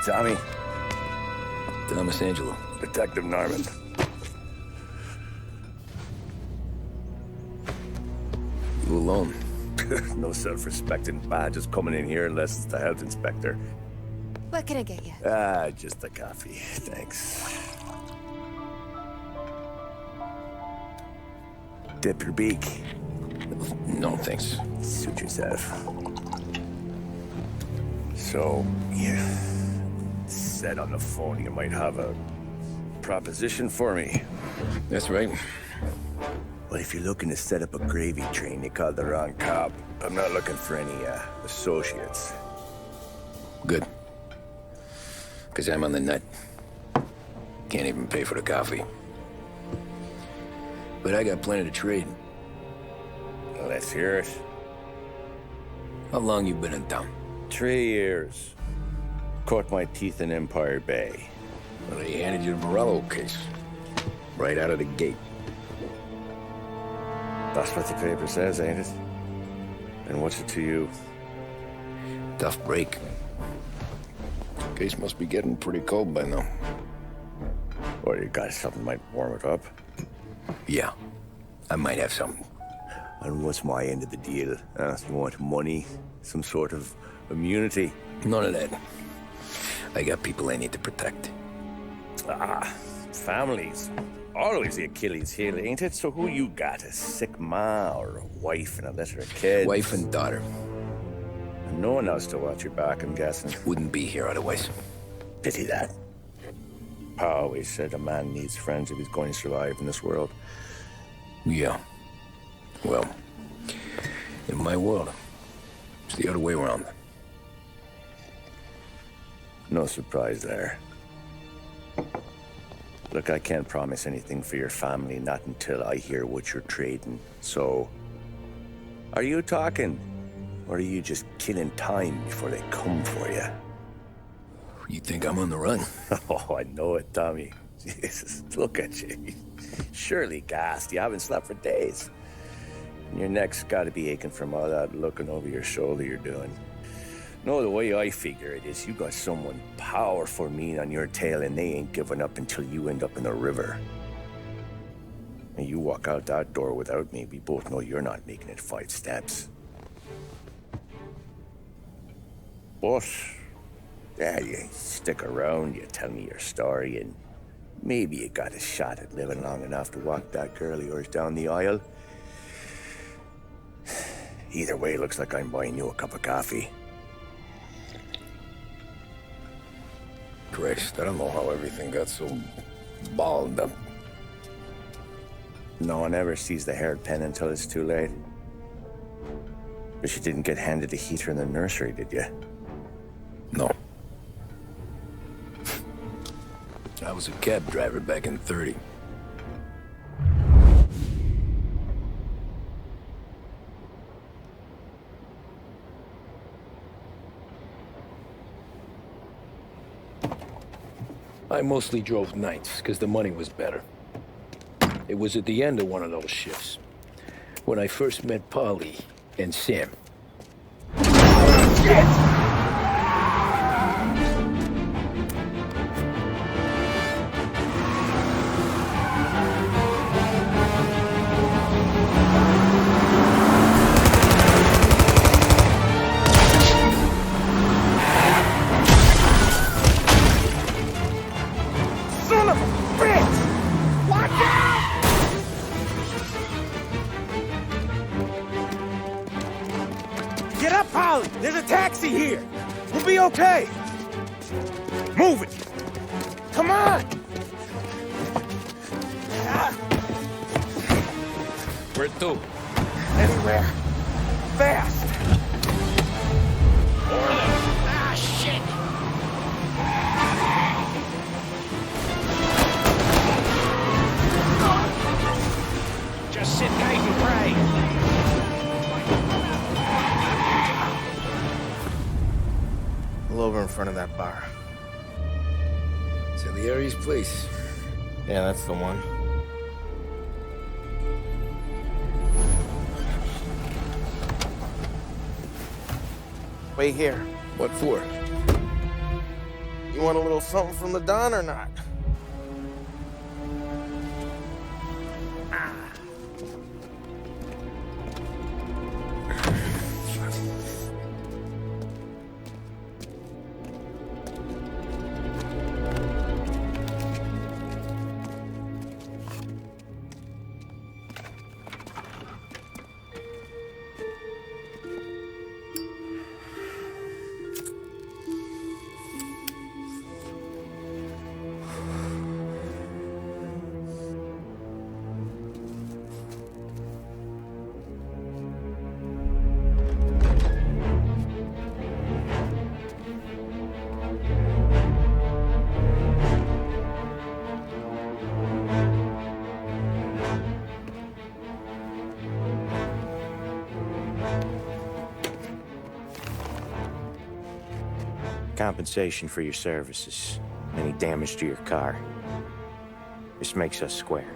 Tommy. Thomas Angelo. Detective Norman. You alone? No self-respecting badges coming in here unless it's the health inspector. What can I get you? Just a coffee. Thanks. Dip your beak. No, thanks. Suit yourself. So, you said on the phone you might have a proposition for me. That's right. Well, if you're looking to set up a gravy train, you called the wrong cop. I'm not looking for any, associates. Good. Because I'm on the nut. Can't even pay for the coffee. But I got plenty to trade. Let's hear it. How long you been in town? 3 years. Caught my teeth in Empire Bay. Well, they handed you the Morello case. Right out of the gate. That's what the paper says, ain't it? And what's it to you? Tough break. Case must be getting pretty cold by now. Or you got something might warm it up? Yeah, I might have something. And what's my end of the deal? You want money? Some sort of immunity? None of that. I got people I need to protect. Families. Always the Achilles heel, ain't it? So who you got? A sick ma or a wife and a litter of kids? Wife and daughter. And no one else to watch your back, I'm guessing. Wouldn't be here otherwise. Pity that. Pa always said a man needs friends if he's going to survive in this world. Yeah. Well, in my world, it's the other way around. No surprise there. Look, I can't promise anything for your family, not until I hear what you're trading. So, are you talking? Or are you just killing time before they come for you? You think I'm on the run? Oh, I know it, Tommy. Jesus, look at you. Surely gassed. You haven't slept for days. And your neck's got to be aching from all that looking over your shoulder you're doing. No, the way I figure it is you got someone powerful mean on your tail and they ain't giving up until you end up in the river. And you walk out that door without me, we both know you're not making it 5 steps. But, yeah, you stick around, you tell me your story, and maybe you got a shot at living long enough to walk that girl of yours down the aisle. Either way, looks like I'm buying you a cup of coffee. Christ, I don't know how everything got so balled up. No one ever sees the haired pen until it's too late. But you didn't get handed a heater in the nursery, did you? No. I was a cab driver back in '30. I mostly drove nights, because the money was better. It was at the end of one of those shifts, when I first met Polly and Sam. Son of a bitch! Watch out! Get up, Polly! There's a taxi here! We'll be okay! Move it! Come on! Where to? Anywhere. Fast! Ah, shit! Just sit tight and pray. Pull over in front of that bar. Salieri's place. Yeah, that's the one. Wait here. What for? You You want a little something from the Don or not? Compensation for your services. Any damage to your car. This makes us square.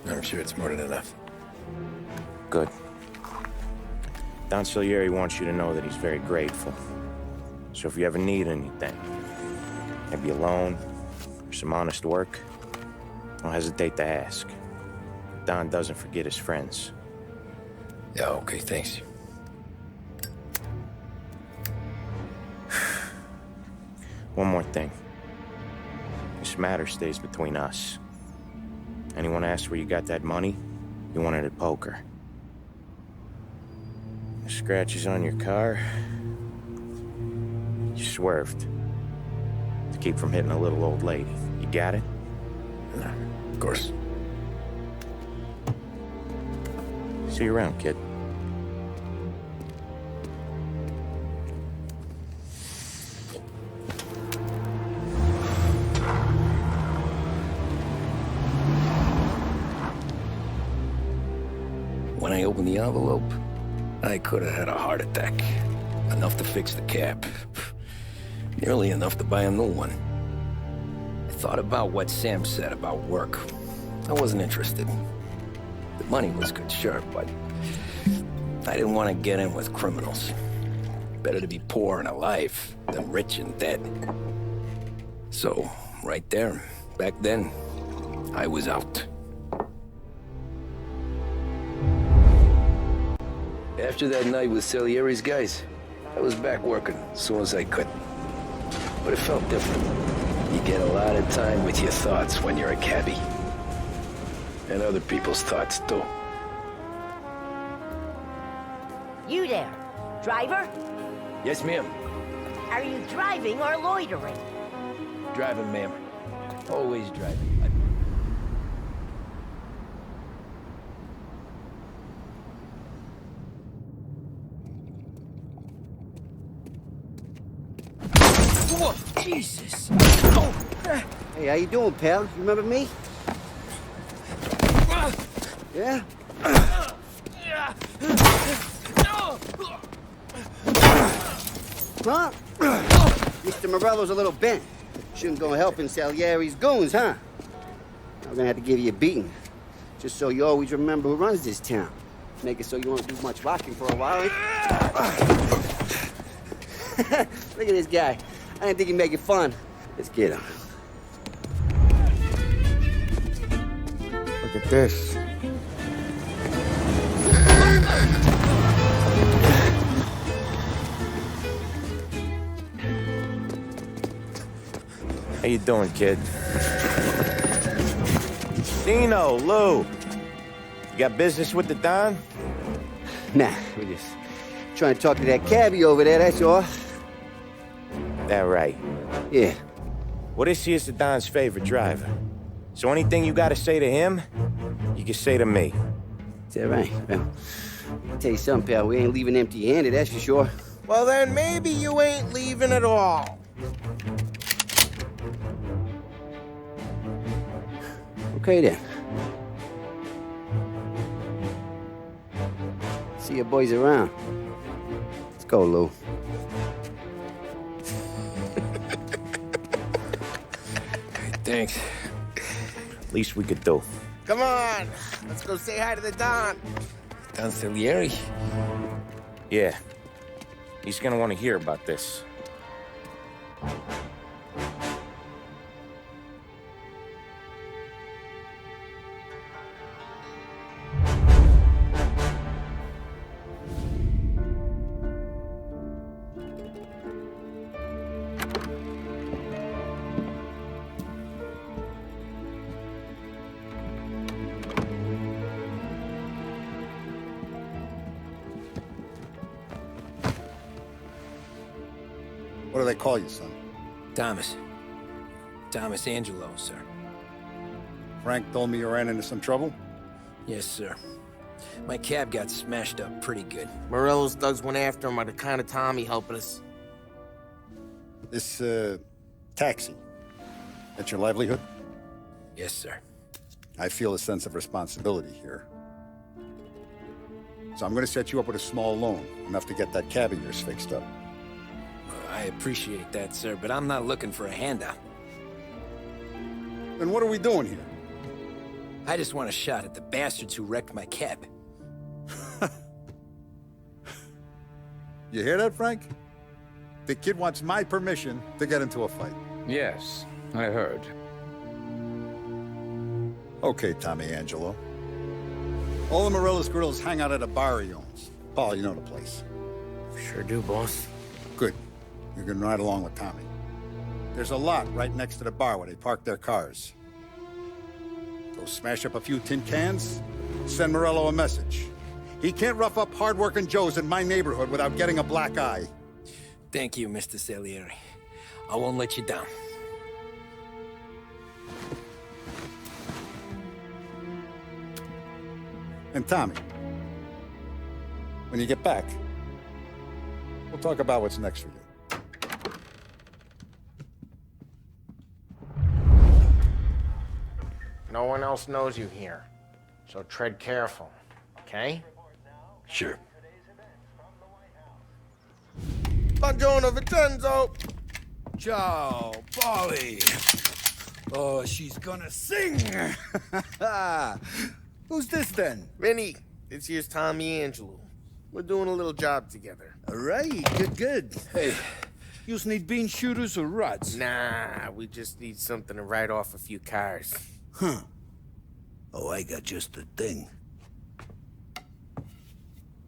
I'm sure it's more than enough. Good. Don Salieri wants you to know that he's very grateful. So if you ever need anything, maybe a loan or some honest work, don't hesitate to ask. Don doesn't forget his friends. Yeah, okay, thanks. One more thing. This matter stays between us. Anyone asks where you got that money, you won it at poker. The scratches on your car, you swerved to keep from hitting a little old lady. You got it? Nah, of course. See you around, kid. When I opened the envelope, I could have had a heart attack. Enough to fix the cab. Nearly enough to buy a new one. I thought about what Sam said about work. I wasn't interested. The money was good, sure, but I didn't want to get in with criminals. Better to be poor and alive than rich and dead. So, right there, back then, I was out. After that night with Salieri's guys, I was back working as soon as I could. But it felt different. You get a lot of time with your thoughts when you're a cabbie. And other people's thoughts, too. You there, driver? Yes, ma'am. Are you driving or loitering? Driving, ma'am. Always driving. Whoa, Jesus! Hey, how you doing, pal? You remember me? Yeah? Huh? Mr. Morello's a little bent. Shouldn't go helping Salieri's goons, huh? I'm gonna have to give you a beating. Just so you always remember who runs this town. Make it so you won't do much rocking for a while. Look at this guy. I didn't think he'd make it fun. Let's get him. Look at this. How you doing, kid? Dino, Lou. You got business with the Don? Nah, we're just trying to talk to that cabbie over there, that's all. That right. Yeah. Well, this here's the Don's favorite driver. So anything you gotta say to him, you can say to me. Is that right? Well, I'll tell you something, pal. We ain't leaving empty-handed, that's for sure. Well, then maybe you ain't leaving at all. Okay, then. See your boys around. Let's go, Lou. Thanks. Least we could do. Come on, let's go say hi to the Don. Don Salieri? Yeah. He's gonna want to hear about this. What do they call you, son? Thomas. Thomas Angelo, sir. Frank told me you ran into some trouble? Yes, sir. My cab got smashed up pretty good. Morello's thugs went after him by the kind of Tommy helping us. This, taxi. That's your livelihood? Yes, sir. I feel a sense of responsibility here. So I'm gonna set you up with a small loan, enough to get that cab of yours fixed up. I appreciate that, sir, but I'm not looking for a handout. Then what are we doing here? I just want a shot at the bastards who wrecked my cab. You hear that, Frank? The kid wants my permission to get into a fight. Yes, I heard. Okay, Tommy Angelo. All the Morello's girls hang out at a bar he owns. Paul, you know the place. Sure do, boss. Good. You can ride along with Tommy. There's a lot right next to the bar where they park their cars. Go smash up a few tin cans, send Morello a message. He can't rough up hard-working Joes in my neighborhood without getting a black eye. Thank you, Mr. Salieri. I won't let you down. And Tommy, when you get back, we'll talk about what's next for you. No one else knows you here, so tread careful, okay? Sure. Buongiorno, Vincenzo! Ciao, Polly. Oh, she's gonna sing. Who's this then? Vinny, this here's Tommy Angelo. We're doing a little job together. All right, good. Hey, you need bean shooters or rods? Nah, we just need something to write off a few cars. Huh. Oh, I got just the thing.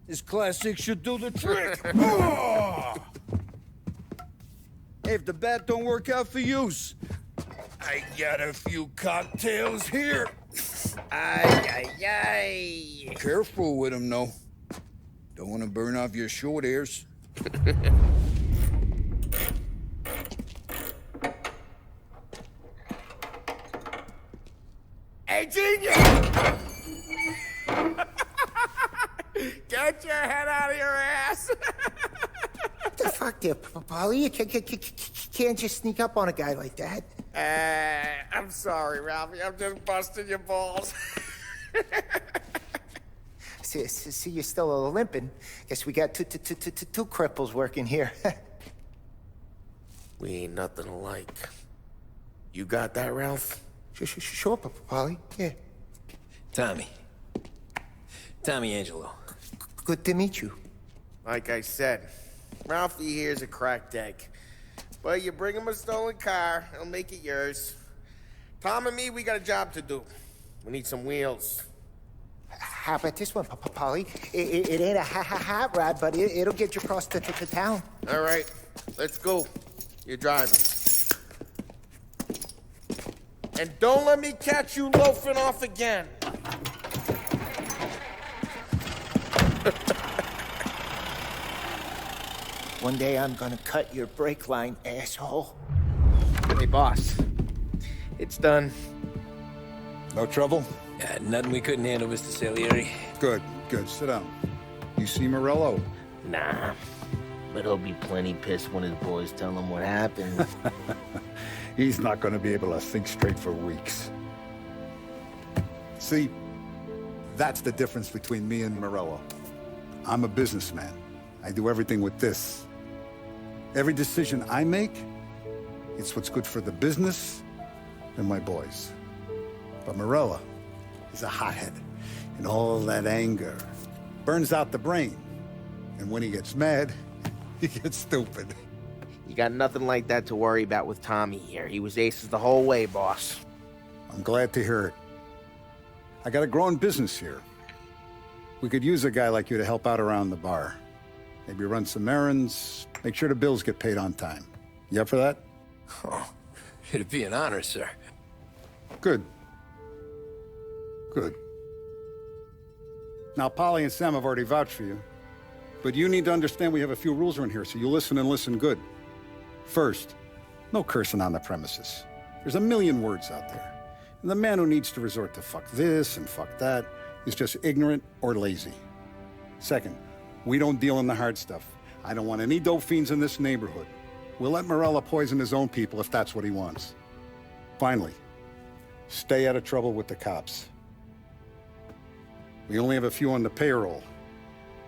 This classic should do the trick. Oh! Hey, if the bat don't work out for use, I got a few cocktails here. Ay, ay, ay. Careful with them, though. Don't want to burn off your short hairs. Hey, genius! Get your head out of your ass! What the fuck there, Polly? You can't just sneak up on a guy like that. I'm sorry, Ralphie. I'm just busting your balls. See, you're still limping. Guess we got two cripples working here. We ain't nothing alike. You got that, Ralph? Sure, Polly. Yeah. Tommy. Tommy Angelo. Good to meet you. Like I said, Ralphie here's a cracked egg. But you bring him a stolen car, he'll make it yours. Tom and me, we got a job to do. We need some wheels. How about this one, Polly? It ain't a hot rod, but it'll get you across to town. All right, let's go. You're driving. And don't let me catch you loafing off again. One day I'm gonna cut your brake line, asshole. Hey, boss. It's done. No trouble? Nothing we couldn't handle, Mr. Salieri. Good. Sit down. You see Morello? Nah. But he'll be plenty pissed when his boys tell him what happened. He's not going to be able to think straight for weeks. See, that's the difference between me and Morello. I'm a businessman. I do everything with this. Every decision I make, it's what's good for the business and my boys. But Morello is a hothead, and all that anger burns out the brain. And when he gets mad, You get stupid. You got nothing like that to worry about with Tommy here. He was aces the whole way, boss. I'm glad to hear it. I got a growing business here. We could use a guy like you to help out around the bar. Maybe run some errands, make sure the bills get paid on time. You up for that? Oh, it'd be an honor, sir. Good. Good. Now, Polly and Sam have already vouched for you. But you need to understand we have a few rules around here, so you listen and listen good. First, no cursing on the premises. There's a million words out there. And the man who needs to resort to fuck this and fuck that is just ignorant or lazy. Second, we don't deal in the hard stuff. I don't want any dope fiends in this neighborhood. We'll let Morella poison his own people if that's what he wants. Finally, stay out of trouble with the cops. We only have a few on the payroll.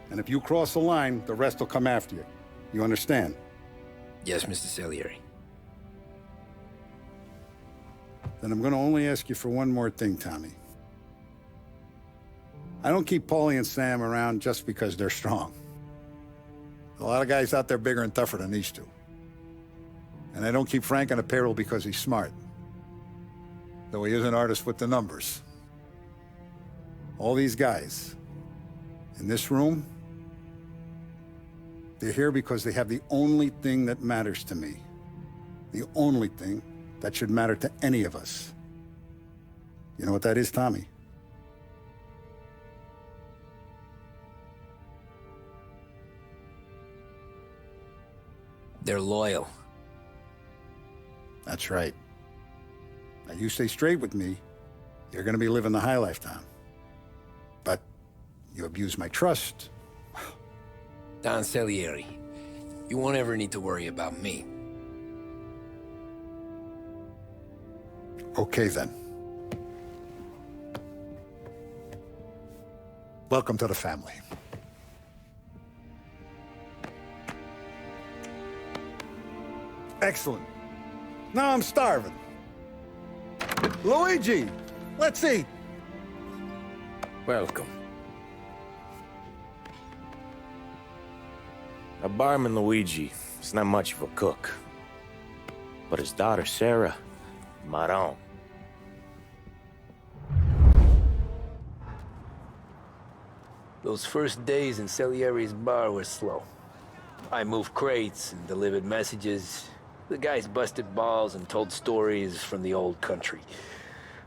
And if you cross the line, the rest will come after you. You understand? Yes, Mr. Salieri. Then I'm gonna only ask you for one more thing, Tommy. I don't keep Paulie and Sam around just because they're strong. A lot of guys out there bigger and tougher than these two. And I don't keep Frank on the payroll because he's smart. Though he is an artist with the numbers. All these guys in this room, they're here because they have the only thing that matters to me. The only thing that should matter to any of us. You know what that is, Tommy? They're loyal. That's right. Now, you stay straight with me, you're gonna be living the high life, Tom. But you abuse my trust. Don Salieri, you won't ever need to worry about me. Okay, then. Welcome to the family. Excellent. Now I'm starving. Luigi, let's eat. Welcome. A barman Luigi is not much of a cook. But his daughter Sarah, Maron. Those first days in Salieri's bar were slow. I moved crates and delivered messages. The guys busted balls and told stories from the old country.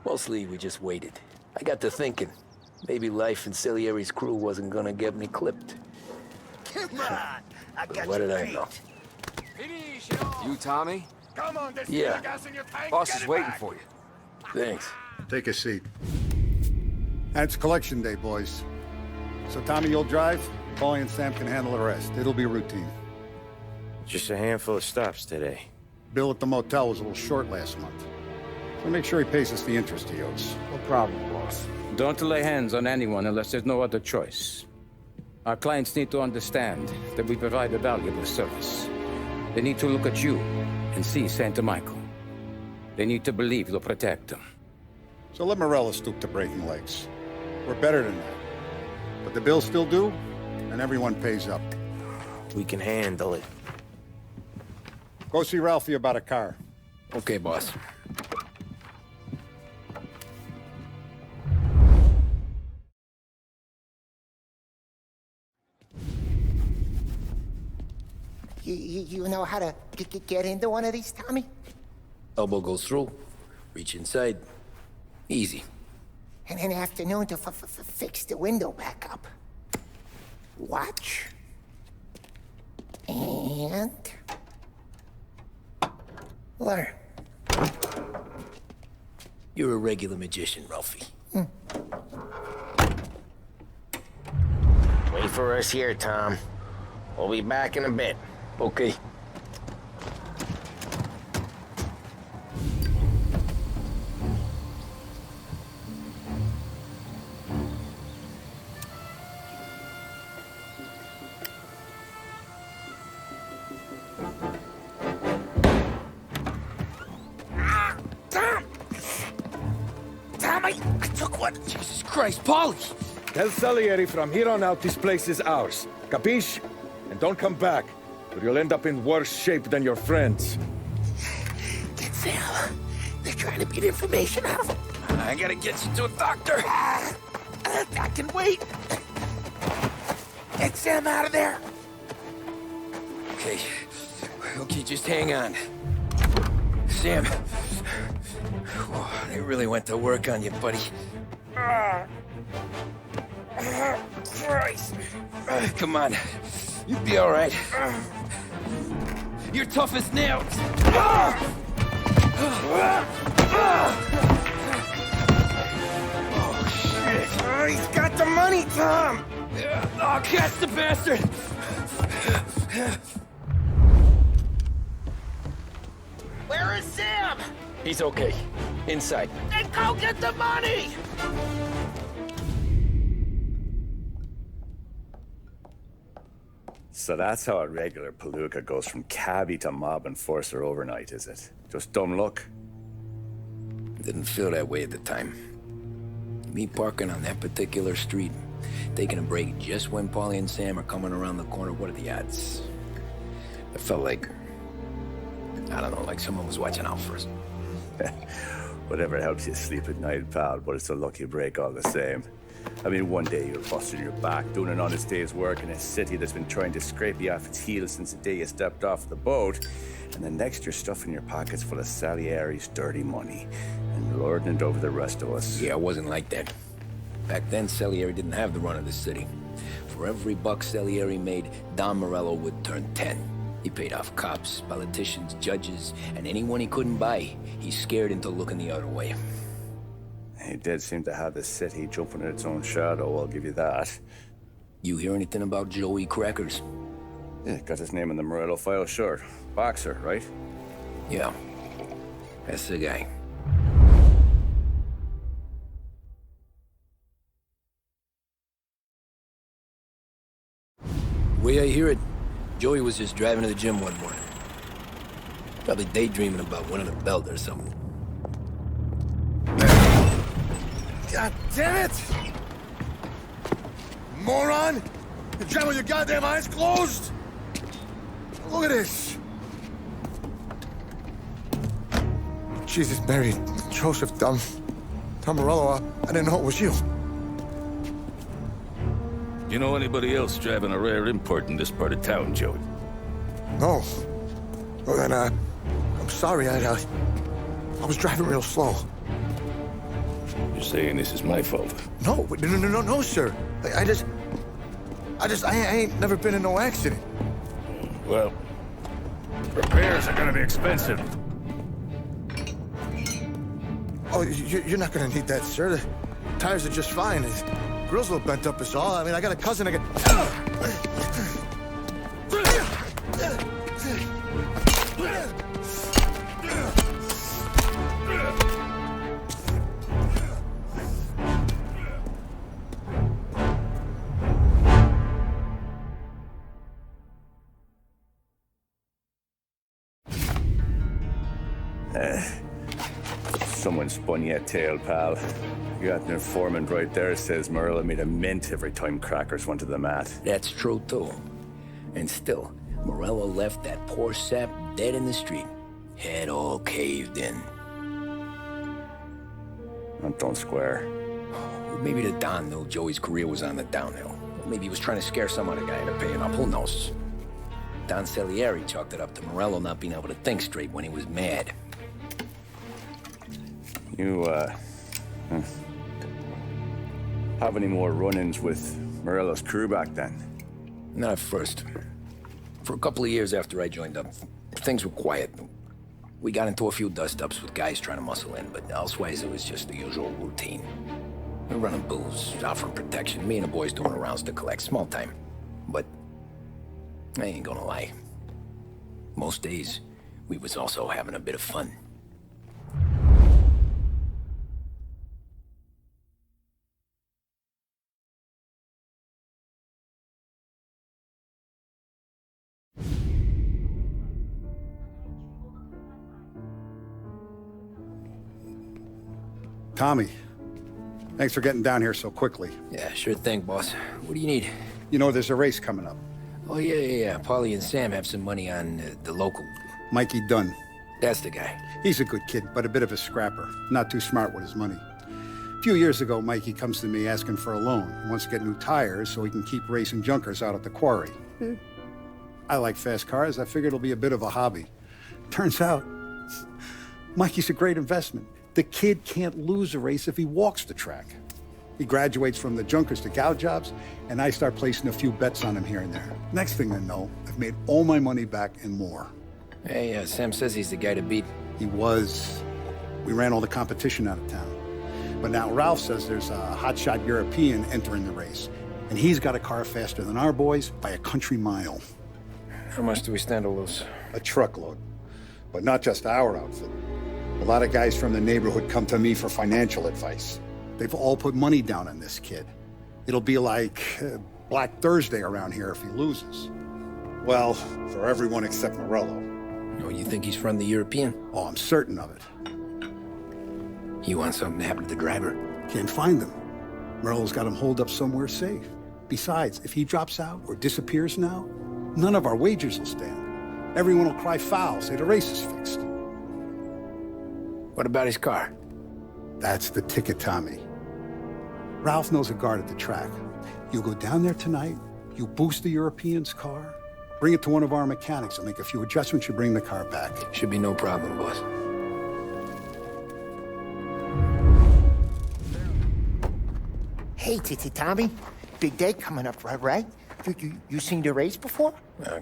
Mostly, we just waited. I got to thinking, maybe life in Salieri's crew wasn't gonna get me clipped. Come on, I got What you did I beat. know? You, Tommy? Come on, there's Yeah. gas in your tank. Boss Get is it waiting back. for you. Thanks. Take a seat. And it's collection day, boys. So Tommy, you'll drive. Paulie and Sam can handle the rest. It'll be routine. Just a handful of stops today. Bill at the motel was a little short last month. So make sure he pays us the interest he owes. No problem, boss. Don't lay hands on anyone unless there's no other choice. Our clients need to understand that we provide a valuable service. They need to look at you and see Santa Michael. They need to believe you'll protect them. So let Morella stoop to breaking legs. We're better than that. But the bills still due, and everyone pays up. We can handle it. Go see Ralphie about a car. Okay, boss. You know how to get into one of these, Tommy? Elbow goes through, reach inside. Easy. And in the afternoon to fix the window back up. Watch. And... learn. You're a regular magician, Ralphie. Wait for us here, Tom. We'll be back in a bit. Okay. Tommy, I took one. Jesus Christ, Paulie! Tell Salieri from here on out this place is ours. Capiche? And don't come back. or you'll end up in worse shape than your friends. Get Sam. They're trying to get information out of him. I gotta get you to a doctor. I can wait. Get Sam out of there. Okay. Okay, just hang on. Sam. They really went to work on you, buddy. Christ. Come on. You'll be all right. You're tough as nails. Oh, shit. Oh, he's got the money, Tom. Oh, catch the bastard. Where is Sam? He's okay. Inside. Then go get the money! So that's how a regular palooka goes from cabbie to mob enforcer overnight, is it? Just dumb luck? Didn't feel that way at the time. Me parking on that particular street, taking a break just when Paulie and Sam are coming around the corner, what are the odds? I felt like, I don't know, like someone was watching out for us. Whatever helps you sleep at night, pal, but it's a lucky break all the same. I mean, one day you're busting your back, doing an honest day's work in a city that's been trying to scrape you off its heels since the day you stepped off the boat, and the next you're stuffing your pockets full of Salieri's dirty money and lording it over the rest of us. Yeah, it wasn't like that. Back then, Salieri didn't have the run of the city. For every buck Salieri made, Don Morello would turn 10. He paid off cops, politicians, judges, and anyone he couldn't buy, he scared into looking the other way. He did seem to have the city jumping in its own shadow, I'll give you that. You hear anything about Joey Crackers? Yeah, got his name in the Morello file, sure. Boxer, right? Yeah, that's the guy. The way I hear it, Joey was just driving to the gym one morning. Probably daydreaming about winning a belt or something. God damn it! Moron! You're driving with your goddamn eyes closed? Look at this! Jesus, Mary, Joseph, Tom Morello, I didn't know it was you. You know anybody else driving a rare import in this part of town, Joey? No. Well, then, I'm sorry, I was driving real slow. You're saying this is my fault? No, sir. I ain't never been in no accident. Well, repairs are gonna be expensive. Oh, you're not gonna need that, sir. The tires are just fine. The grill's a little bent up is all. I mean, I got a cousin I Someone spun you a tale, pal. You got an informant right there says Morello made a mint every time Crackers went to the mat. That's true, too. And still, Morello left that poor sap dead in the street. Head all caved in. That don't square. Maybe the Don knew Joey's career was on the downhill. Maybe he was trying to scare some other guy into paying up. Who knows? Don Salieri chalked it up to Morello not being able to think straight when he was mad. You, have any more run-ins with Morello's crew back then? Not at first. For a couple of years after I joined up, things were quiet. We got into a few dust-ups with guys trying to muscle in, but elsewise it was just the usual routine. We're running booze, offering protection, me and the boys doing rounds to collect, small time. But I ain't gonna lie. Most days, we was also having a bit of fun. Tommy, thanks for getting down here so quickly. Yeah, sure thing, boss. What do you need? You know, there's a race coming up. Oh, yeah. Paulie and Sam have some money on the local. Mikey Dunn. That's the guy. He's a good kid, but a bit of a scrapper. Not too smart with his money. A few years ago, Mikey comes to me asking for a loan. He wants to get new tires so he can keep racing junkers out at the quarry. I like fast cars. I figured it'll be a bit of a hobby. Turns out, Mikey's a great investment. The kid can't lose a race if he walks the track. He graduates from the junkers to gal jobs, and I start placing a few bets on him here and there. Next thing I know, I've made all my money back and more. Hey, Sam says he's the guy to beat. He was. We ran all the competition out of town. But now Ralph says there's a hotshot European entering the race, and he's got a car faster than our boys by a country mile. How much do we stand to lose? A truckload. But not just our outfit. A lot of guys from the neighborhood come to me for financial advice. They've all put money down on this kid. It'll be like Black Thursday around here if he loses. Well, for everyone except Morello. Oh, you think he's from the European? Oh, I'm certain of it. You want something to happen to the driver? Can't find him. Morello's got him holed up somewhere safe. Besides, if he drops out or disappears now, none of our wagers will stand. Everyone will cry foul, say the race is fixed. What about his car? That's the ticket, Tommy. Ralph knows a guard at the track. You go down there tonight, you boost the European's car, bring it to one of our mechanics, and make a few adjustments, you bring the car back. Should be no problem, boss. Hey, Tommy. Big day coming up, right? You seen the race before?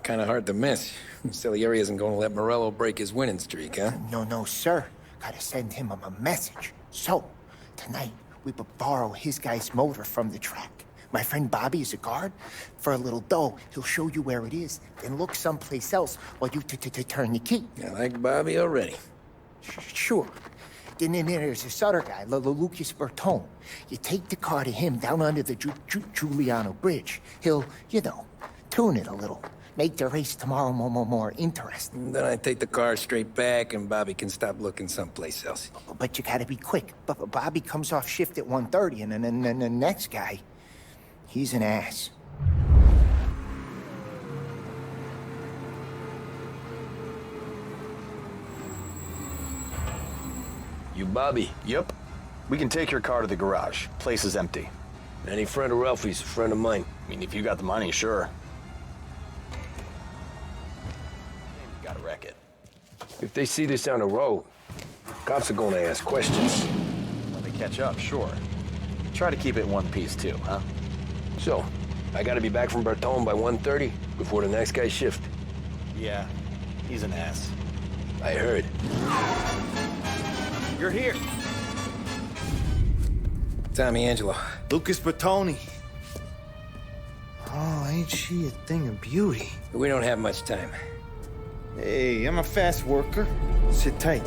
Kind of hard to miss. Salieri isn't going to let Morello break his winning streak, huh? No, sir. Gotta send him a message. So, tonight, we borrow his guy's motor from the track. My friend Bobby is a guard. For a little dough, he'll show you where it is, then look someplace else while you turn the key. I like Bobby already. Sure. Then there's this other guy, Lucas Bertone. You take the car to him down under the Giuliano Bridge. He'll, tune it a little. Make the race tomorrow more interesting. Then I take the car straight back and Bobby can stop looking someplace else. But you gotta be quick. But Bobby comes off shift at 1:30, and then the next guy, he's an ass. You Bobby? Yep. We can take your car to the garage. Place is empty. Any friend of Ralphie's a friend of mine. I mean, if you got the money, sure. Gotta wreck it. If they see this on the road, cops are going to ask questions. When they catch up, sure. Try to keep it in one piece, too, huh? So, I gotta be back from Bertone by 1:30 before the next guy's shift. Yeah, he's an ass. I heard. You're here. Tommy Angelo. Lucas Bertone. Oh, ain't she a thing of beauty? We don't have much time. Hey, I'm a fast worker. Sit tight.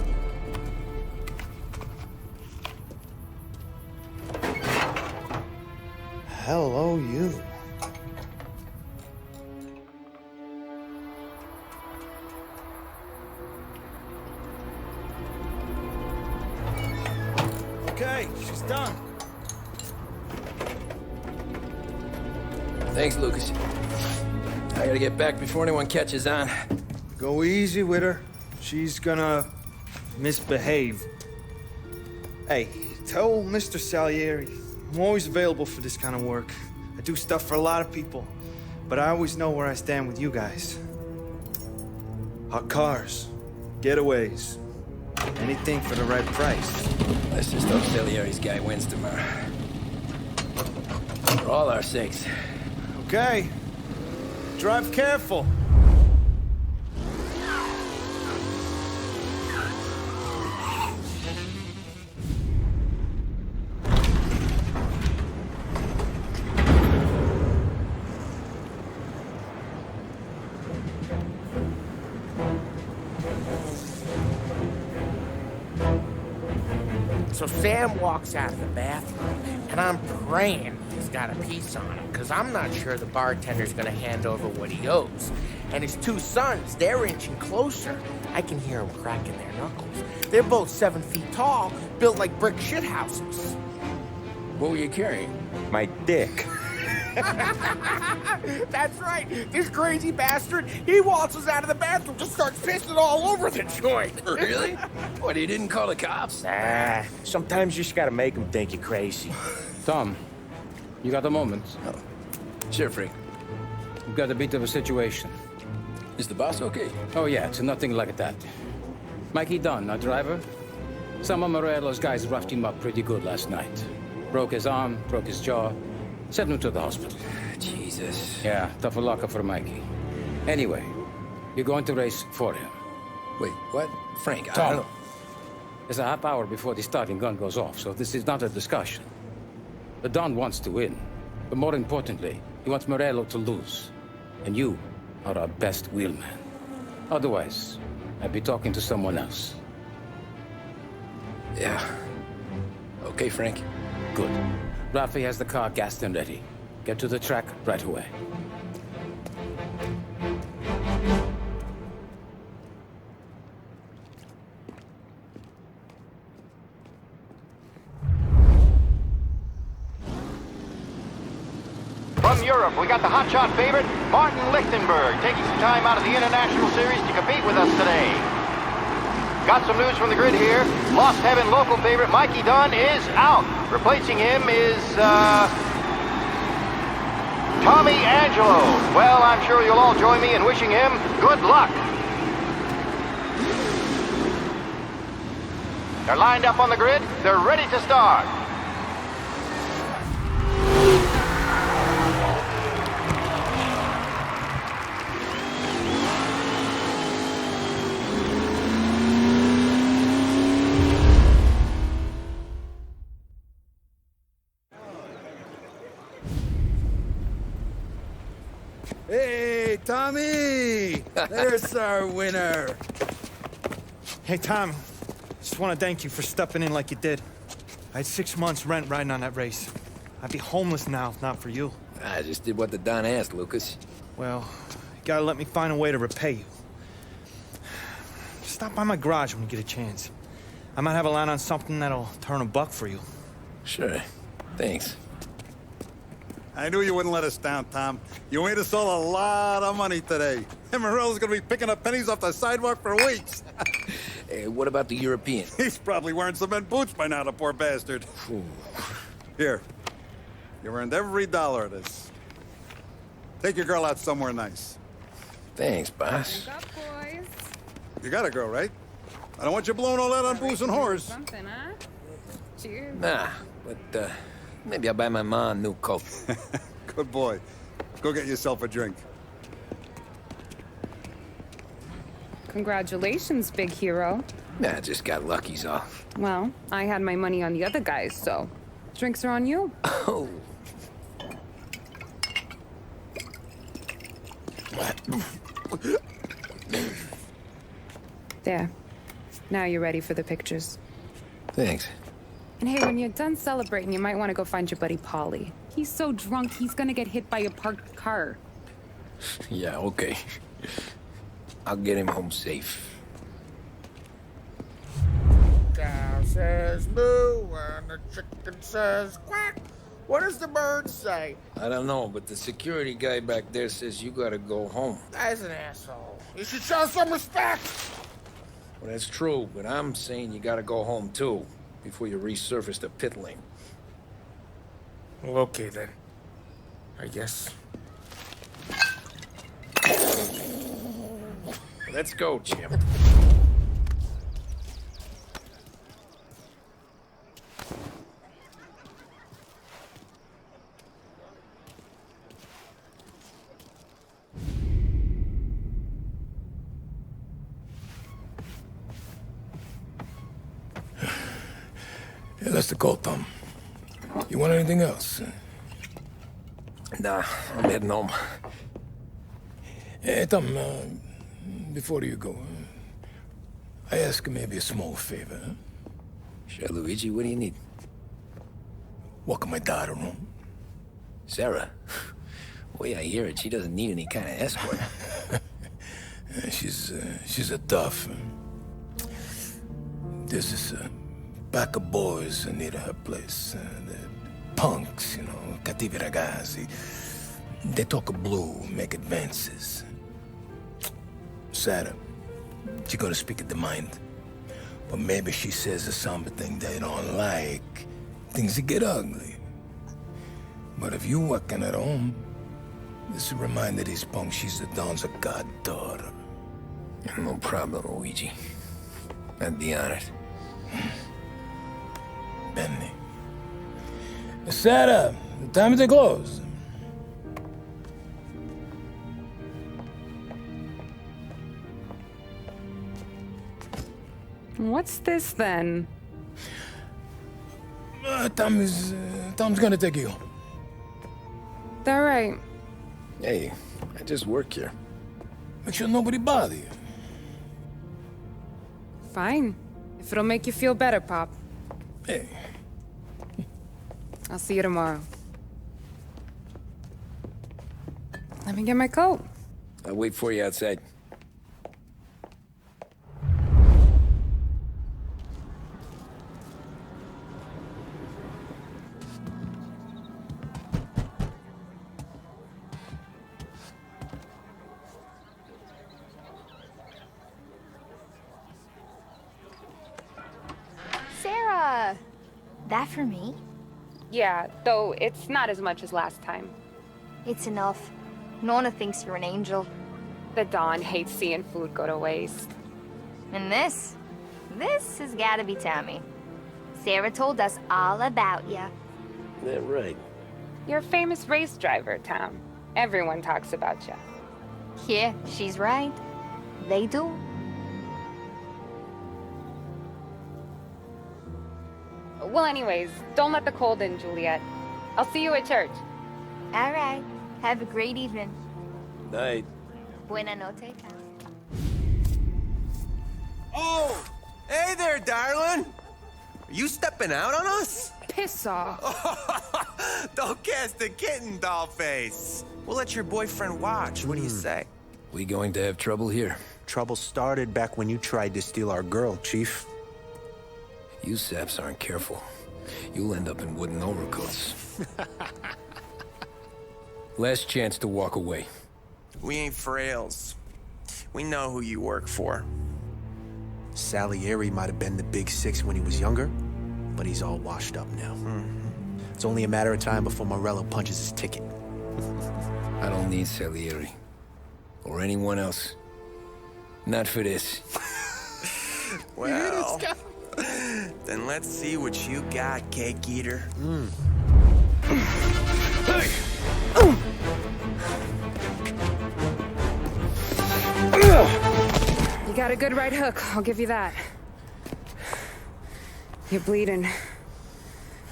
Hello, you. Okay, she's done. Thanks, Lucas. I gotta get back before anyone catches on. Go easy with her. She's gonna misbehave. Hey, tell Mr. Salieri I'm always available for this kind of work. I do stuff for a lot of people, but I always know where I stand with you guys. Hot cars, getaways, anything for the right price. Let's just hope Salieri's guy wins tomorrow. For all our sakes. Okay. Drive careful. So Sam walks out of the bathroom, and I'm praying he's got a piece on him, because I'm not sure the bartender's gonna hand over what he owes. And his two sons, they're inching closer. I can hear them cracking their knuckles. They're both 7 feet tall, built like brick shithouses. What were you carrying? My dick. That's right. This crazy bastard, he waltzes out of the bathroom, just starts pissing all over the joint. Really? What, he didn't call the cops? Nah, sometimes you just gotta make them think you're crazy. Tom, you got a moment? Oh. Sure, Frank. We've got a bit of a situation. Is the boss okay? Oh, yeah, it's nothing like that. Mikey Dunn, our driver. Some of Morello's guys roughed him up pretty good last night. Broke his arm, broke his jaw, sent him to the hospital. Jesus. Yeah, tough luck for Mikey. Anyway, you're going to race for him. Wait, what? Frank, I Tom, don't... there's a half hour before the starting gun goes off, so this is not a discussion. The Don wants to win, but more importantly, he wants Morello to lose. And you are our best wheelman. Otherwise, I'd be talking to someone else. Yeah. Okay, Frank. Good. Rafi has the car gassed and ready. Get to the track right away. From Europe, we got the hotshot favorite, Martin Lichtenberg, taking some time out of the International Series to compete with us today. Got some news from the grid here. Lost Heaven local favorite Mikey Dunn is out. Replacing him is, Tommy Angelo. Well, I'm sure you'll all join me in wishing him good luck. They're lined up on the grid. They're ready to start. Hey, Tommy! There's our winner. Hey, Tom. Just want to thank you for stepping in like you did. I had 6 months rent riding on that race. I'd be homeless now if not for you. I just did what the Don asked, Lucas. Well, you gotta let me find a way to repay you. Stop by my garage when you get a chance. I might have a line on something that'll turn a buck for you. Sure. Thanks. I knew you wouldn't let us down, Tom. You made us all a lot of money today. And Morello's gonna be picking up pennies off the sidewalk for weeks. Hey, what about the European? He's probably wearing cement boots by now, the poor bastard. Here. You earned every dollar of this. Take your girl out somewhere nice. Thanks, boss. Drink up, boys. You got a girl, right? I don't want you blowing all that on booze and whores. Something, huh? Cheers. Nah, but, maybe I'll buy my mom a new coat. Good boy. Go get yourself a drink. Congratulations, big hero. Nah, I just got lucky's off. Well, I had my money on the other guys, so drinks are on you. Oh. There. Now you're ready for the pictures. Thanks. And hey, when you're done celebrating, you might want to go find your buddy Paulie. He's so drunk, he's gonna get hit by a parked car. Yeah, okay. I'll get him home safe. Cow says moo and the chicken says quack. What does the bird say? I don't know, but the security guy back there says you gotta go home. Guy's an asshole. You should show some respect. Well, that's true, but I'm saying you gotta go home too, before you resurface the pit lane. Well, okay then. I guess. Let's go, Jim. Yeah, that's the call, Tom. You want anything else? Nah, I'm heading home. Hey, Tom, before you go, I ask maybe a small favor. Huh? Sure, Luigi, what do you need? Walk my daughter home. Sarah? The way I hear it, she doesn't need any kind of escort. She's a tough. This is a pack of boys near her place. They're punks, you know, cattivi ragazzi. They talk blue, make advances. Sarah, she gonna speak at the mind. But maybe she says something they don't like. Things that get ugly. But if you working at home, this reminder these punks she's the Don's a goddaughter. No problem, Luigi. I'd be honored. Benny. Sarah, time to close. What's this then? Tom's gonna take you. All right. Hey, I just work here. Make sure nobody bother you. Fine. If it'll make you feel better, Pop. Hey. I'll see you tomorrow. Let me get my coat. I'll wait for you outside. Sarah! That for me? Yeah, though it's not as much as last time. It's enough. Nona thinks you're an angel. The Don hates seeing food go to waste. And this? This has gotta be Tommy. Sarah told us all about ya. Yeah, right. You're a famous race driver, Tom. Everyone talks about you. Yeah, she's right. They do. Well, anyways, don't let the cold in, Juliet. I'll see you at church. All right. Have a great evening. Night. Buena noche. Oh! Hey there, darling! Are you stepping out on us? Piss off. Don't cast the kitten, dollface. We'll let your boyfriend watch. What do you say? We going to have trouble here? Trouble started back when you tried to steal our girl, Chief. You saps aren't careful. You'll end up in wooden overcoats. Last chance to walk away. We ain't frails. We know who you work for. Salieri might have been the big six when he was younger, but he's all washed up now. It's only a matter of time before Morello punches his ticket. I don't need Salieri. Or anyone else. Not for this. Well, then let's see what you got, cake eater. You got a good right hook, I'll give you that. You're bleeding.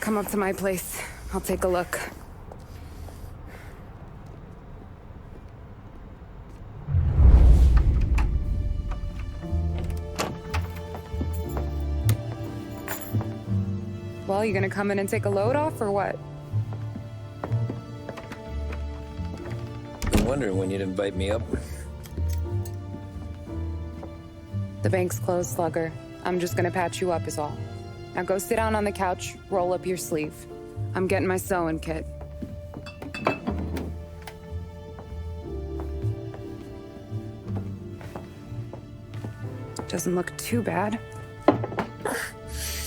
Come up to my place. I'll take a look. Well, you gonna come in and take a load off, or what? Been wondering when you'd invite me up. The bank's closed, Slugger. I'm just gonna patch you up is all. Now go sit down on the couch, roll up your sleeve. I'm getting my sewing kit. Doesn't look too bad.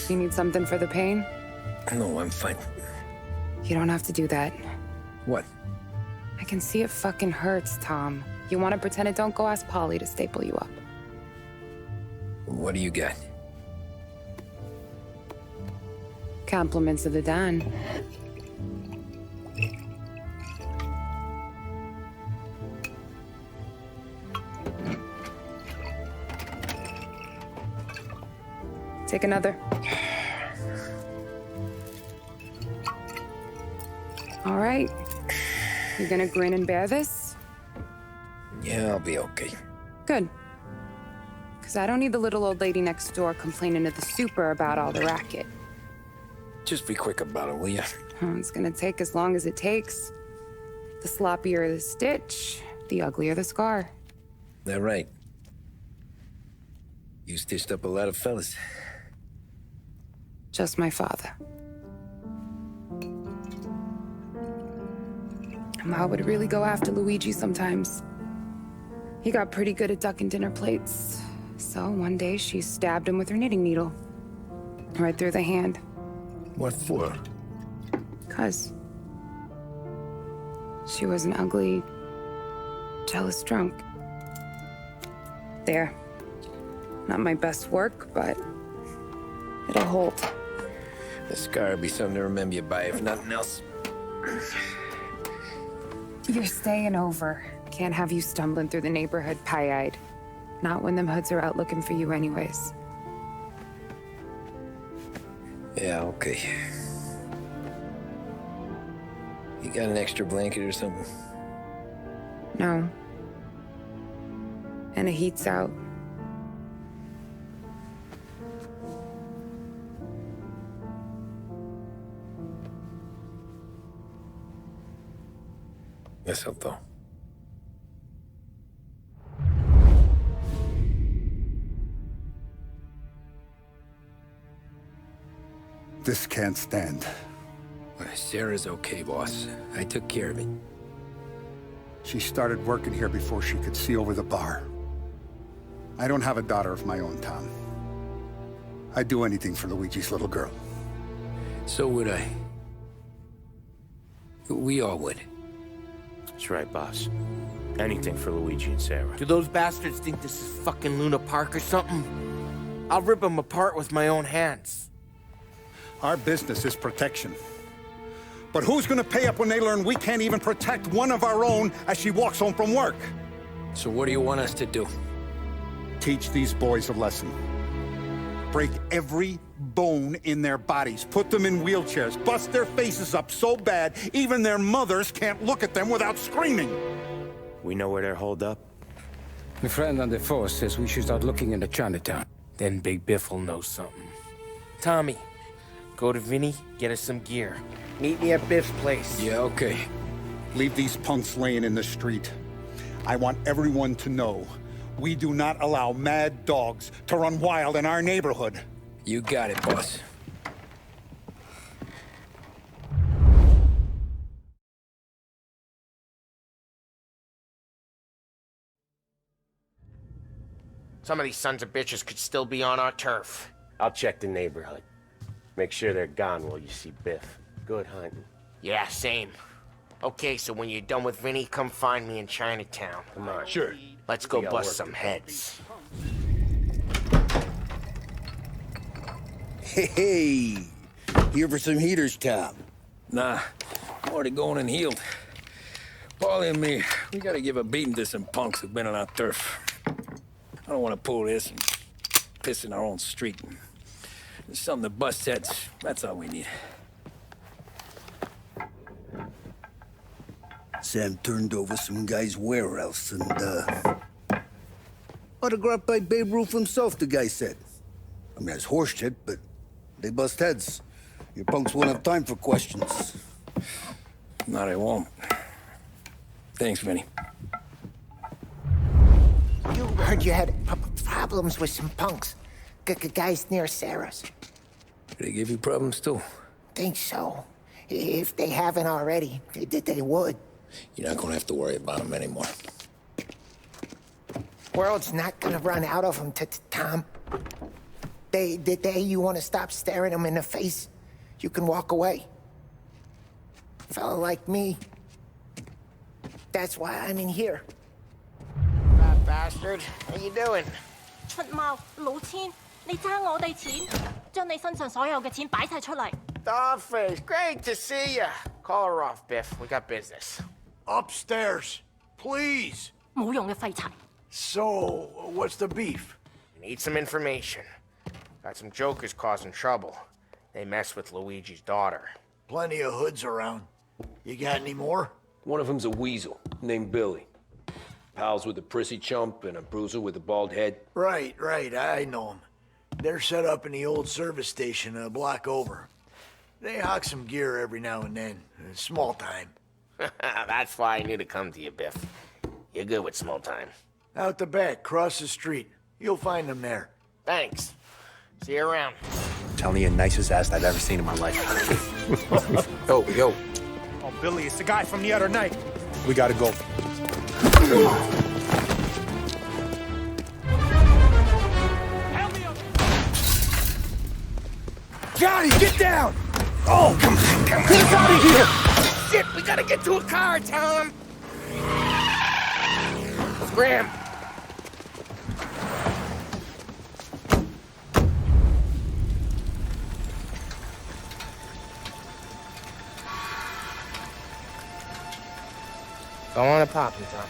You need something for the pain? No, I'm fine. You don't have to do that. What? I can see it fucking hurts, Tom. You want to pretend it? Don't go ask Polly to staple you up. What do you got? Compliments of the Don. Take another. All right. You gonna grin and bear this? Yeah, I'll be okay. Good. Because I don't need the little old lady next door complaining to the super about all the racket. Just be quick about it, will ya? It's gonna take as long as it takes. The sloppier the stitch, the uglier the scar. That right. You stitched up a lot of fellas. Just my father. Ma would really go after Luigi sometimes. He got pretty good at ducking dinner plates. So one day she stabbed him with her knitting needle. Right through the hand. What for? 'Cause she was an ugly, jealous drunk. There. Not my best work, but it'll hold. The scar will be something to remember you by, if nothing else. You're staying over. Can't have you stumbling through the neighborhood pie-eyed. Not when them hoods are out looking for you anyways. Yeah, okay. You got an extra blanket or something? No. And the heat's out. Guess I'll go. This can't stand. Sarah's okay, boss. I took care of it. She started working here before she could see over the bar. I don't have a daughter of my own, Tom. I'd do anything for Luigi's little girl. So would I. We all would. That's right, boss. Anything for Luigi and Sarah. Do those bastards think this is fucking Luna Park or something? I'll rip them apart with my own hands. Our business is protection. But who's gonna pay up when they learn we can't even protect one of our own as she walks home from work? So what do you want us to do? Teach these boys a lesson. Break every bone in their bodies, put them in wheelchairs, bust their faces up so bad even their mothers can't look at them without screaming. We know where they're holed up? My friend on the force says we should start looking into Chinatown. Then Big Biff will know something. Tommy, go to Vinny, get us some gear. Meet me at Biff's place. Yeah, okay. Leave these punks laying in the street. I want everyone to know we do not allow mad dogs to run wild in our neighborhood. You got it, boss. Some of these sons of bitches could still be on our turf. I'll check the neighborhood. Make sure they're gone while you see Biff. Good hunting. Yeah, same. Okay, so when you're done with Vinny, come find me in Chinatown. Come on. Sure. Let's go bust some heads. Hey, here for some heaters, Tom? Nah, I'm already going and healed. Paulie and me, we gotta give a beating to some punks who've been on our turf. I don't want to pull this and piss in our own street. There's something to bust heads. That's all we need. Sam turned over some guy's warehouse and, autographed by Babe Ruth himself, the guy said. I mean, that's horse shit, but they bust heads. Your punks won't have time for questions. No, they won't. Thanks, Vinny. You heard you had problems with some punks. Guys near Sarah's. They give you problems, too? Think so. If they haven't already, they would. You're not gonna have to worry about them anymore. World's not gonna run out of them, Tom. The day you want to stop staring them in the face, you can walk away. A fella like me. That's why I'm in here. Fat bastard, how you doing? 出貓老千，你爭我哋錢，將你身上所有嘅錢擺晒出嚟。Dollface, great to see ya. Call her off, Biff. We got business. Upstairs, please. 冇用嘅廢柴。 So, what's the beef? We need some information. Got some jokers causing trouble. They mess with Luigi's daughter. Plenty of hoods around. You got any more? One of them's a weasel named Billy. Pals with a prissy chump and a bruiser with a bald head. Right, I know them. They're set up in the old service station a block over. They hawk some gear every now and then. Small time. That's why I knew to come to you, Biff. You're good with small time. Out the back, cross the street. You'll find them there. Thanks. See you around. Telling you, nicest ass I've ever seen in my life. Yo. Oh, Billy, it's the guy from the other night. We gotta go. Johnny, get down! Oh, come on. Get us out of here! Shit, we gotta get to a car, Tom! Scram! Go on and pop him, Tom.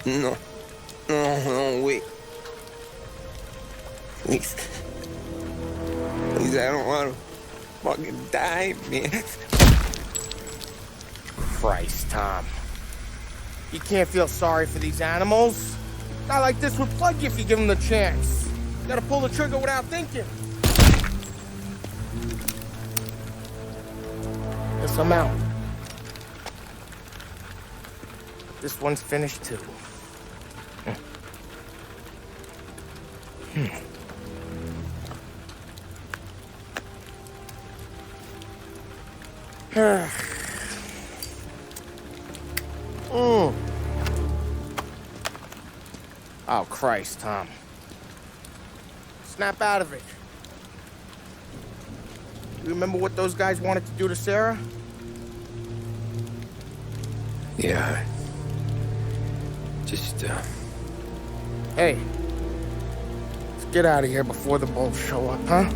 No. No, wait. Please. Please, I don't want to fucking die, man. Christ, Tom. You can't feel sorry for these animals. A guy like this would plug you if you give him the chance. You gotta pull the trigger without thinking. Yes, I'm out. This one's finished too. Oh, Christ, Tom. Snap out of it. You remember what those guys wanted to do to Sarah? Yeah. Just, Hey. Let's get out of here before the bulls show up, huh?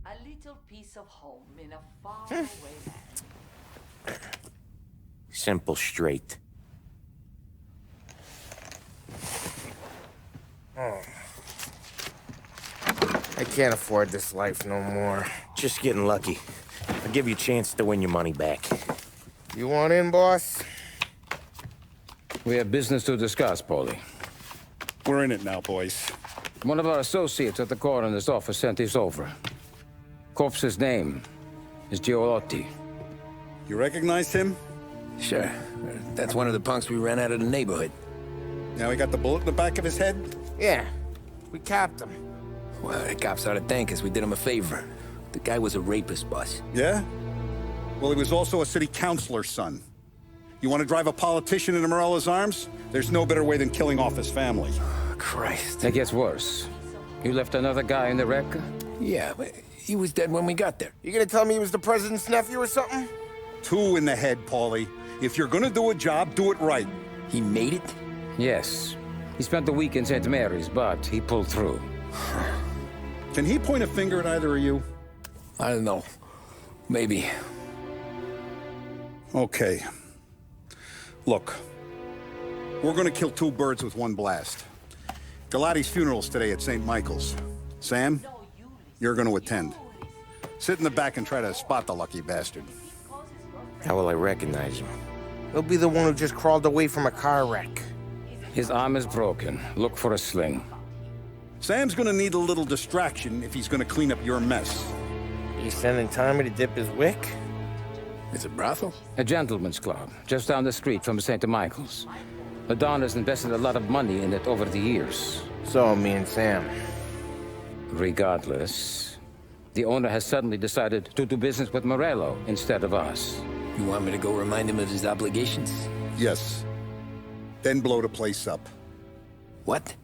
A little piece of home in a faraway land. Simple, straight. Oh. I can't afford this life no more. Just getting lucky. I'll give you a chance to win your money back. You want in, boss? We have business to discuss, Paulie. We're in it now, boys. One of our associates at the coroner's office sent this over. Corpse's name is Giolotti. You recognize him? Sure. That's one of the punks we ran out of the neighborhood. Now he got the bullet in the back of his head? Yeah. We capped him. Well, the cops ought to thank us. We did him a favor. The guy was a rapist, boss. Yeah? Well, he was also a city councilor's son. You want to drive a politician into Morella's arms? There's no better way than killing off his family. Christ. It gets worse. You left another guy in the wreck? Yeah, but he was dead when we got there. You gonna tell me he was the president's nephew or something? 2 in the head, Paulie. If you're gonna do a job, do it right. He made it? Yes. He spent the week in St. Mary's, but he pulled through. Can he point a finger at either of you? I don't know. Maybe. Okay. Look. We're gonna kill 2 birds with 1 blast. Galati's funeral's today at St. Michael's. Sam, you're gonna attend. Sit in the back and try to spot the lucky bastard. How will I recognize him? He'll be the one who just crawled away from a car wreck. His arm is broken. Look for a sling. Sam's gonna need a little distraction if he's gonna clean up your mess. He's sending Tommy to dip his wick? It's a brothel? A gentleman's club, just down the street from St. Michael's. The Don has invested a lot of money in it over the years. So, me and Sam. Regardless, the owner has suddenly decided to do business with Morello instead of us. You want me to go remind him of his obligations? Yes. Then blow the place up. What?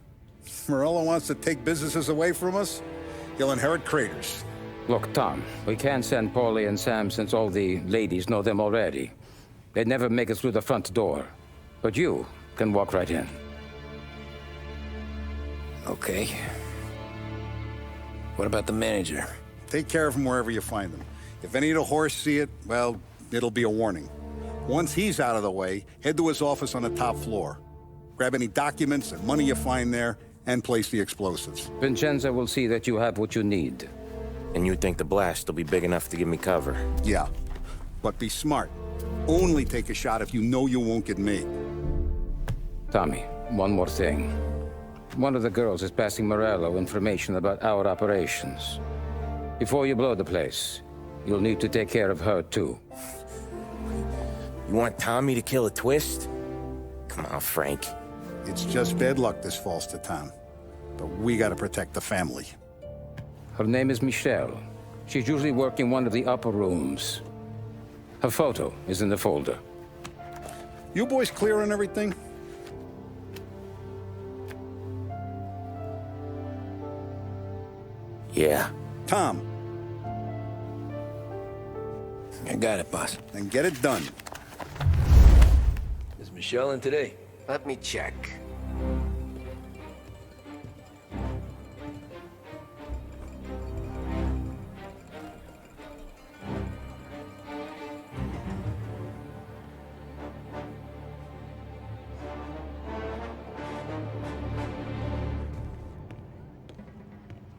Morello wants to take businesses away from us? He'll inherit craters. Look, Tom, we can't send Paulie and Sam since all the ladies know them already. They'd never make it through the front door. But you can walk right in. Okay. What about the manager? Take care of him wherever you find him. If any of the whores see it, well, it'll be a warning. Once he's out of the way, head to his office on the top floor. Grab any documents and money you find there, and place the explosives. Vincenzo will see that you have what you need. And you think the blast will be big enough to give me cover? Yeah. But be smart. Only take a shot if you know you won't get made. Tommy, one more thing. One of the girls is passing Morello information about our operations. Before you blow the place, you'll need to take care of her, too. You want Tommy to kill a twist? Come on, Frank. It's just bad luck this falls to Tom. But we gotta protect the family. Her name is Michelle. She's usually working one of the upper rooms. Her photo is in the folder. You boys clear on everything? Yeah. Tom. I got it, boss. Then get it done. Is Michelle in today? Let me check.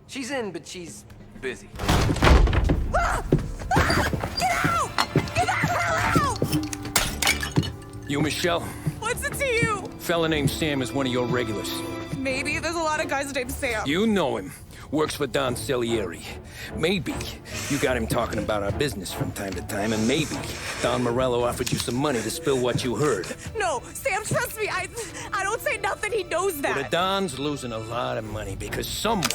She's in, but she's busy. You, Michelle? What's it to you? Fella named Sam is one of your regulars. Maybe there's a lot of guys named Sam. You know him. Works for Don Salieri. Maybe you got him talking about our business from time to time, and maybe Don Morello offered you some money to spill what you heard. No, Sam, trust me. I don't say nothing. He knows that. Well, the Don's losing a lot of money because someone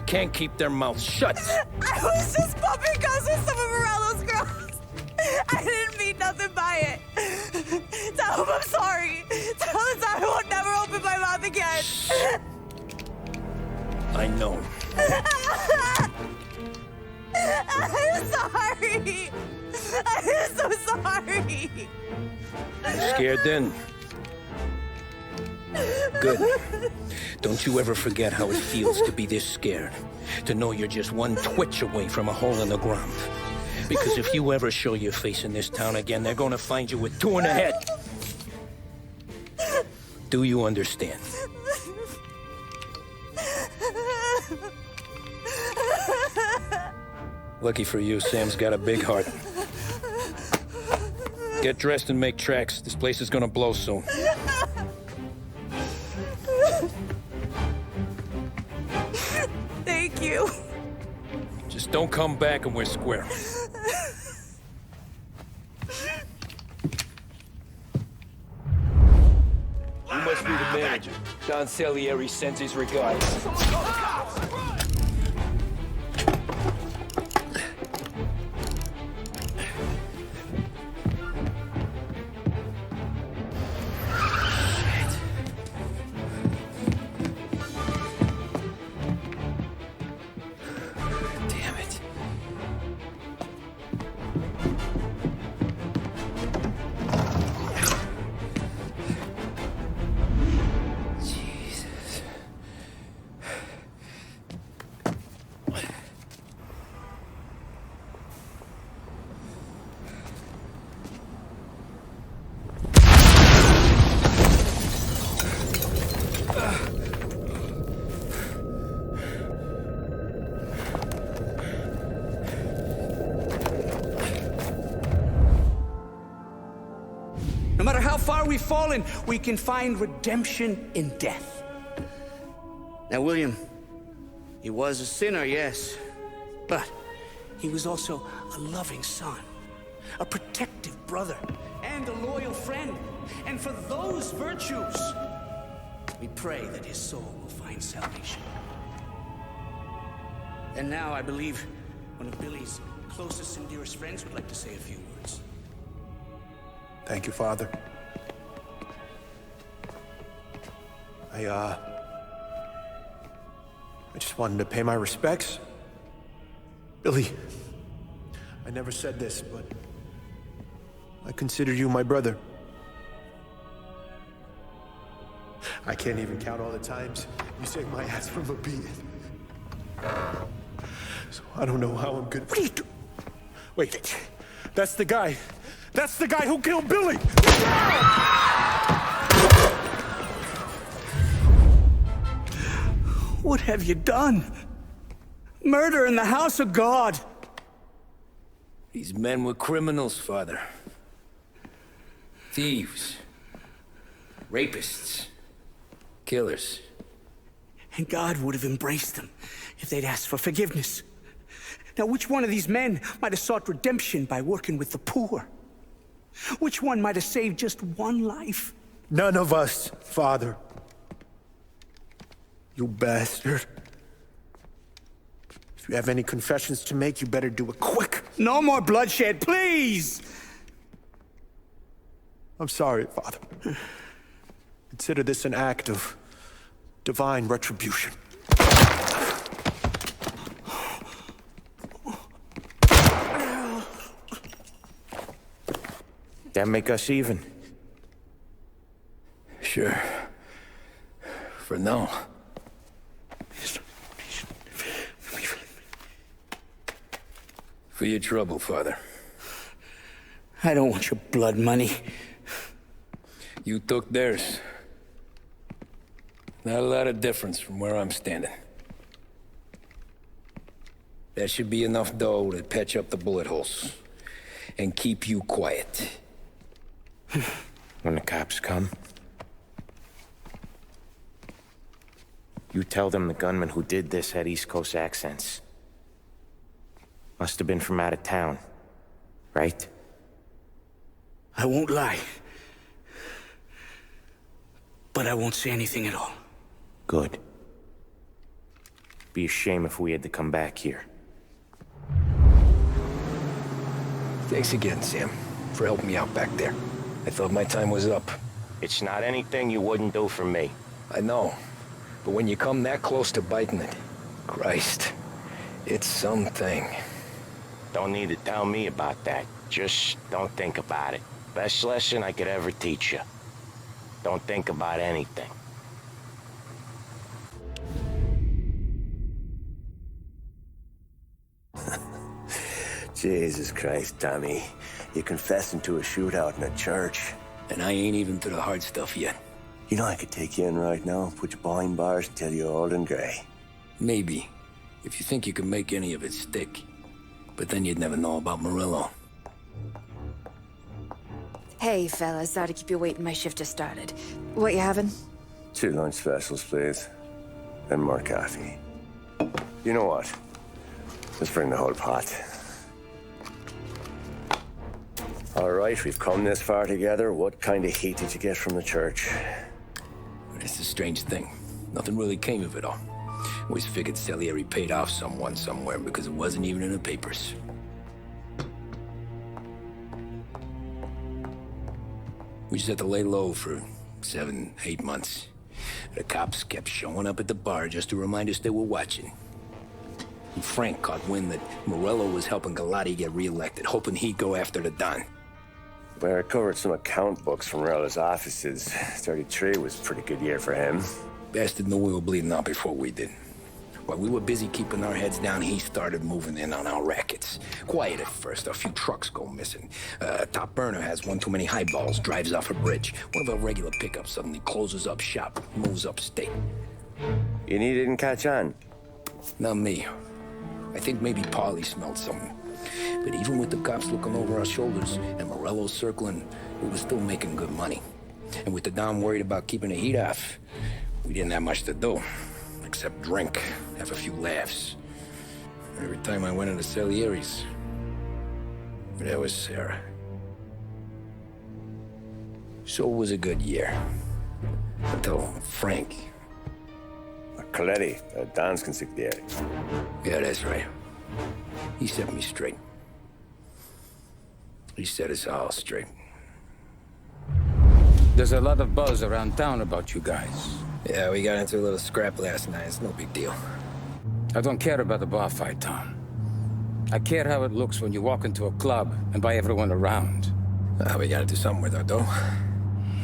can't keep their mouth shut. I was just bumping guns with some of Morello's girls. I didn't mean nothing by it. Tell him I'm sorry. Tell him I won't never open my mouth again. I know. I'm sorry. I'm so sorry. You scared then? Good. Don't you ever forget how it feels to be this scared. To know you're just one twitch away from a hole in the ground. Because if you ever show your face in this town again, they're gonna find you with two in the head. Do you understand? Lucky for you, Sam's got a big heart. Get dressed and make tracks. This place is gonna blow soon. Thank you. Just don't come back and we're square. You must be the manager. Don Salieri sends his regards. No matter how far we've fallen, we can find redemption in death. Now, William, he was a sinner, yes, but he was also a loving son, a protective brother, and a loyal friend. And for those virtues, we pray that his soul will find salvation. And now I believe one of Billy's closest and dearest friends would like to say a few words. Thank you, Father. I just wanted to pay my respects. Billy, I never said this, but I consider you my brother. I can't even count all the times you saved my ass from a beating. So I don't know how I'm good. What are you doing? Wait, that's the guy. That's the guy who killed Billy! What have you done? Murder in the house of God! These men were criminals, Father. Thieves. Rapists. Killers. And God would have embraced them if they'd asked for forgiveness. Now, which one of these men might have sought redemption by working with the poor? Which one might have saved just one life? None of us, Father. You bastard. If you have any confessions to make, you better do it quick. No more bloodshed, please! I'm sorry, Father. Consider this an act of divine retribution. That make us even? Sure. For now. For your trouble, Father. I don't want your blood money. You took theirs. Not a lot of difference from where I'm standing. That should be enough dough to patch up the bullet holes. And keep you quiet. When the cops come, you tell them the gunman who did this had East Coast accents. Must have been from out of town, right? I won't lie. But I won't say anything at all. Good. Be a shame if we had to come back here. Thanks again, Sam, for helping me out back there. I thought my time was up. It's not anything you wouldn't do for me. I know. But when you come that close to biting it, Christ, it's something. Don't need to tell me about that. Just don't think about it. Best lesson I could ever teach you. Don't think about anything. Jesus Christ, Tommy. You're confessing to a shootout in a church. And I ain't even to the hard stuff yet. You know I could take you in right now, put you behind bars until you're old and gray. Maybe. If you think you can make any of it stick. But then you'd never know about Murillo. Hey, fellas, sorry to keep you waiting. My shift just started. What you having? 2 lunch specials, please. And more coffee. You know what? Let's bring the whole pot. All right, we've come this far together. What kind of heat did you get from the church? It's a strange thing. Nothing really came of it all. Always figured Salieri paid off someone somewhere because it wasn't even in the papers. We just had to lay low for 7, 8 months. The cops kept showing up at the bar just to remind us they were watching. And Frank caught wind that Morello was helping Galati get reelected, hoping he'd go after the Don. Well, I recovered some account books from Morello's offices. 33 was a pretty good year for him. Bastard knew we were bleeding out before we did. While we were busy keeping our heads down, he started moving in on our rackets. Quiet at first, a few trucks go missing. Top burner has one too many highballs, drives off a bridge. One of our regular pickups suddenly closes up shop, moves upstate. And he didn't catch on? Not me. I think maybe Paulie smelled something. But even with the cops looking over our shoulders and Morello circling, we were still making good money. And with the Don worried about keeping the heat off, we didn't have much to do. Except drink, have a few laughs. Every time I went into Salieri's, there was Sarah. So it was a good year. Until Frank. Coletti, Don's consigliere. Yeah, that's right. He set me straight. He set us all straight. There's a lot of buzz around town about you guys. Yeah, we got into a little scrap last night. It's no big deal. I don't care about the bar fight, Tom. I care how it looks when you walk into a club and buy everyone around. We gotta do something with our dough.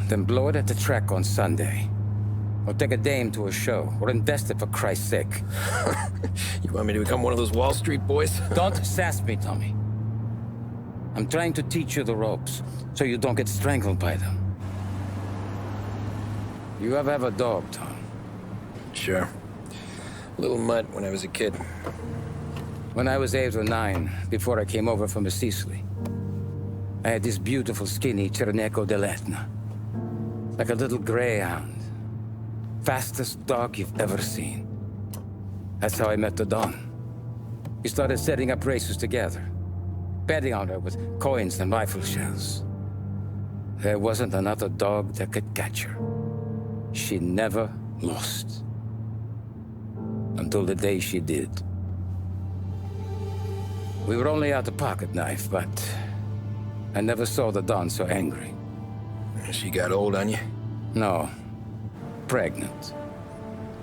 Then blow it at the track on Sunday. Or take a dame to a show. Or invest it, for Christ's sake. You want me to become one of those Wall Street boys? Don't sass me, Tommy. I'm trying to teach you the ropes, so you don't get strangled by them. You ever have a dog, Tom? Sure. Little mutt when I was a kid. When I was 8 or 9, before I came over from Sicily, I had this beautiful, skinny Cerneco dell'Etna. Like a little greyhound. Fastest dog you've ever seen. That's how I met the Don. We started setting up races together, betting on her with coins and rifle shells. There wasn't another dog that could catch her. She never lost. Until the day she did. We were only out a pocket knife, but I never saw the Dawn so angry. She got old on you? No. Pregnant.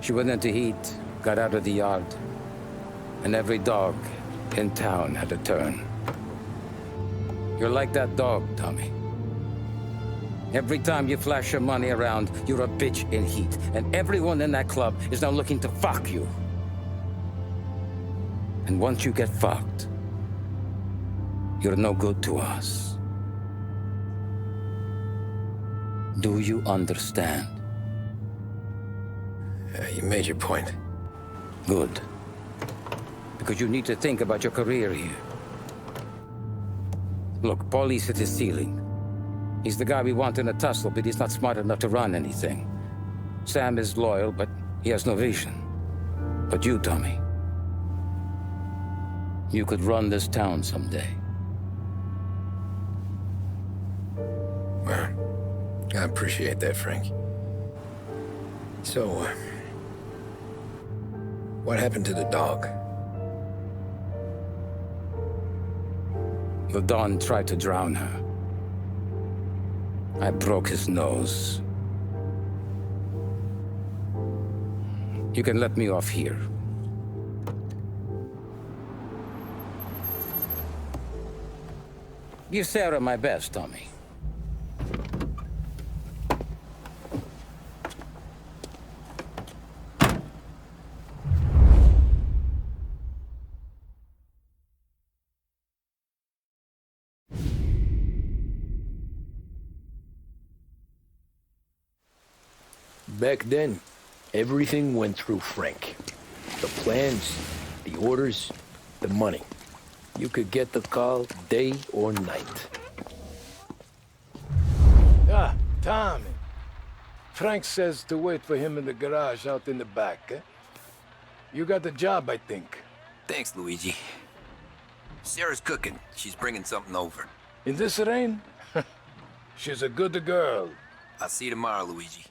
She went into heat, got out of the yard, and every dog in town had a turn. You're like that dog, Tommy. Every time you flash your money around, you're a bitch in heat, and everyone in that club is now looking to fuck you. And once you get fucked, you're no good to us. Do you understand? You made your point. Good. Because you need to think about your career here. Look, Paulie's at his ceiling. He's the guy we want in a tussle, but he's not smart enough to run anything. Sam is loyal, but he has no vision. But you, Tommy, you could run this town someday. Well, I appreciate that, Frank. So, what happened to the dog? The Dawn tried to drown her. I broke his nose. You can let me off here. Give Sarah my best, Tommy. Back then, everything went through Frank. The plans, the orders, the money. You could get the call day or night. Ah, Tommy. Frank says to wait for him in the garage out in the back, eh? You got the job, I think. Thanks, Luigi. Sarah's cooking. She's bringing something over. In this rain? She's a good girl. I'll see you tomorrow, Luigi.